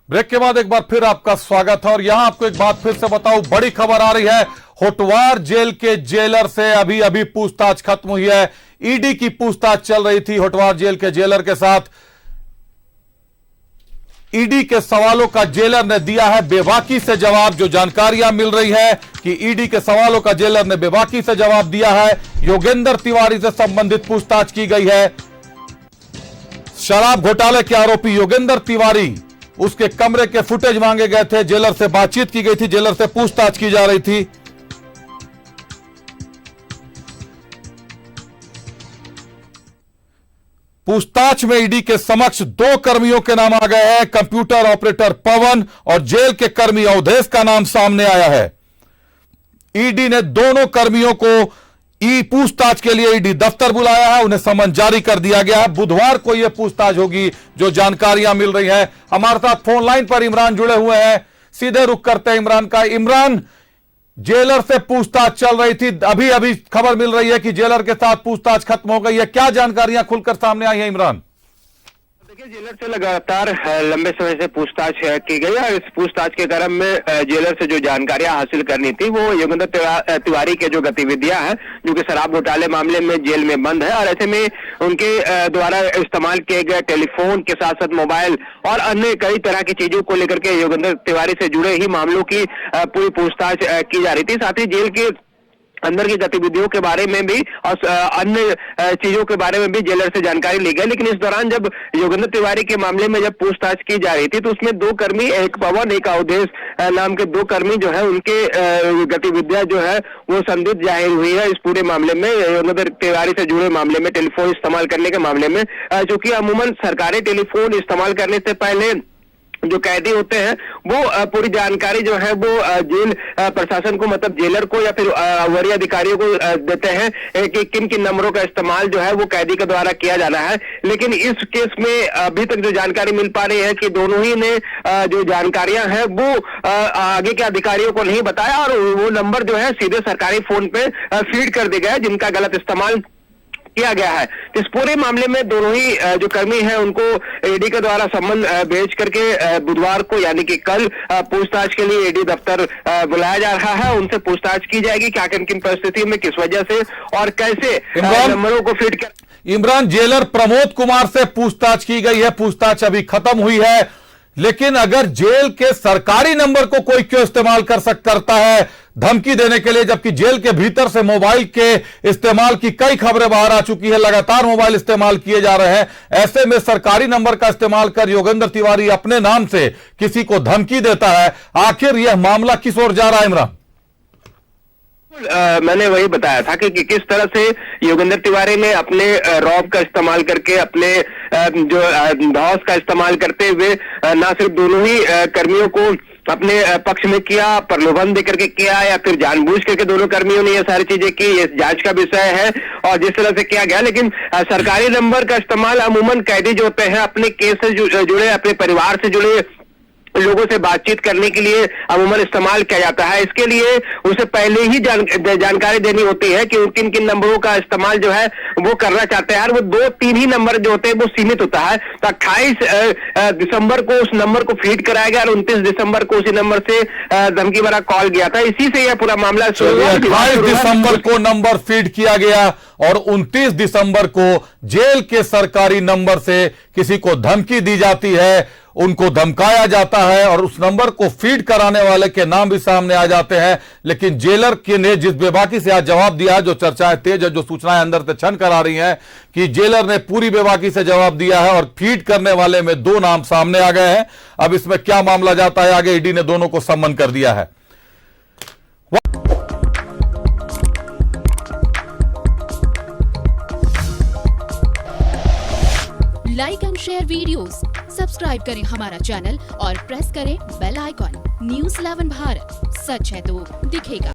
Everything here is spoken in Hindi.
ब्रेक के बाद एक बार फिर आपका स्वागत है और यहां आपको एक बात फिर से बताऊं, बड़ी खबर आ रही है। होटवार जेल के जेलर से अभी अभी पूछताछ खत्म हुई है। ईडी की पूछताछ चल रही थी होटवार जेल के जेलर के साथ। ईडी के सवालों का जेलर ने दिया है बेबाकी से जवाब। जो जानकारियां मिल रही है कि ईडी के सवालों का जेलर ने बेबाकी से जवाब दिया है। योगेंद्र तिवारी से संबंधित पूछताछ की गई है। शराब घोटाले के आरोपी योगेंद्र तिवारी, उसके कमरे के फुटेज मांगे गए थे, जेलर से बातचीत की गई थी, जेलर से पूछताछ की जा रही थी। पूछताछ में ईडी के समक्ष दो कर्मियों के नाम आ गए हैं। कंप्यूटर ऑपरेटर पवन और जेल के कर्मी अवधेश का नाम सामने आया है। ईडी ने दोनों कर्मियों को पूछताछ के लिए ईडी दफ्तर बुलाया है। उन्हें समन जारी कर दिया गया है। बुधवार को यह पूछताछ होगी, जो जानकारियां मिल रही है। हमारे साथ फोन लाइन पर इमरान जुड़े हुए हैं, सीधे रुख करते हैं इमरान का। इमरान, जेलर से पूछताछ चल रही थी, अभी अभी खबर मिल रही है कि जेलर के साथ पूछताछ खत्म हो गई है। क्या जानकारियां खुलकर सामने आई है इमरान? देखिए, जेलर से लगातार लंबे समय से पूछताछ की गई और इस पूछताछ के क्रम में जेलर से जो जानकारियां हासिल करनी थी वो योगेंद्र तिवारी के जो गतिविधियां हैं, जो कि शराब घोटाले मामले में जेल में बंद है, और ऐसे में उनके द्वारा इस्तेमाल किए गए टेलीफोन के साथ साथ मोबाइल और अन्य कई तरह की चीजों को लेकर के योगेंद्र तिवारी से जुड़े ही मामलों की पूरी पूछताछ की जा रही थी। साथ ही जेल के अंदर की गतिविधियों के बारे में भी और अन्य चीजों के बारे में भी जेलर से जानकारी ली गई। लेकिन इस दौरान जब योगेंद्र तिवारी के मामले में जब पूछताछ की जा रही थी तो उसमें दो कर्मी, एक पवन एक अवधेश नाम के दो कर्मी जो है, उनके गतिविधियां जो है वो संदिग्ध जाहिर हुई है इस पूरे मामले में। योगेंद्र तिवारी से जुड़े मामले में, टेलीफोन इस्तेमाल करने के मामले में, जो कि अमूमन सरकारी टेलीफोन इस्तेमाल करने से पहले जो कैदी होते हैं वो पूरी जानकारी जो है वो जेल प्रशासन को, मतलब जेलर को या फिर वरीय अधिकारियों को देते हैं कि किन किन नंबरों का इस्तेमाल जो है वो कैदी के द्वारा किया जाना है। लेकिन इस केस में अभी तक जो जानकारी मिल पा रही है कि दोनों ही ने जो जानकारियां हैं वो आगे के अधिकारियों को नहीं बताया और वो नंबर जो है सीधे सरकारी फोन पे फीड कर दिया गया, जिनका गलत इस्तेमाल किया गया है। इस पूरे मामले में दोनों ही जो कर्मी हैं उनको ईडी के द्वारा सम्मन भेज करके बुधवार को यानी कि कल पूछताछ के लिए ईडी दफ्तर बुलाया जा रहा है। उनसे पूछताछ की जाएगी क्या किन किन परिस्थितियों में, किस वजह से और कैसे नंबरों को फीड कर। इमरान, जेलर प्रमोद कुमार से पूछताछ की गई है, पूछताछ अभी खत्म हुई है, लेकिन अगर जेल के सरकारी नंबर को कोई क्यों इस्तेमाल करता है धमकी देने के लिए, जबकि जेल के भीतर से मोबाइल के इस्तेमाल की कई खबरें बाहर आ चुकी है, लगातार मोबाइल इस्तेमाल किए जा रहे हैं। ऐसे में सरकारी नंबर का इस्तेमाल कर योगेंद्र तिवारी अपने नाम से किसी को धमकी देता है। आखिर यह मामला किस ओर जा रहा है इमरान? मैंने वही बताया था कि किस तरह से योगेंद्र तिवारी ने अपने रॉब का इस्तेमाल करके, अपने जो धौस का इस्तेमाल करते हुए ना सिर्फ दोनों ही कर्मियों को अपने पक्ष में किया, प्रलोभन देकर के किया, या फिर जानबूझ करके दोनों कर्मियों ने ये सारी चीजें की, ये जांच का विषय है और जिस तरह से किया गया। लेकिन सरकारी नंबर का इस्तेमाल अमूमन कैदी जो होते हैं अपने केस से जुड़े, अपने परिवार से जुड़े लोगों से बातचीत करने के लिए अमूमन इस्तेमाल किया जाता है। इसके लिए उसे पहले ही जानकारी देनी होती है कि किन किन नंबरों का इस्तेमाल जो है वो करना चाहते हैं, और वो 2-3 ही नंबर जो होते हैं वो सीमित होता है। तो 28 दिसंबर को उस नंबर को फीड कराया गया और 29 दिसंबर को उसी नंबर से धमकी भरा कॉल गया था। इसी से यह पूरा मामला शुरू हुआ। 28 दिसंबर को नंबर फीड किया गया और 29 दिसंबर को जेल के सरकारी नंबर से किसी को धमकी दी जाती है, उनको धमकाया जाता है और उस नंबर को फीड कराने वाले के नाम भी सामने आ जाते हैं। लेकिन जेलर के ने जिस बेबाकी से आज जवाब दिया है, जो चर्चाएं तेज है, जो सूचनाएं अंदर से छन कर आ रही हैं कि जेलर ने पूरी बेबाकी से जवाब दिया है और फीड करने वाले में दो नाम सामने आ गए हैं। अब इसमें क्या मामला जाता है आगे, ईडी ने दोनों को सम्मन कर दिया है। Like and share videos, subscribe करें हमारा चैनल और प्रेस करें बेल आइकॉन। न्यूज़ 11 भारत, सच है तो दिखेगा।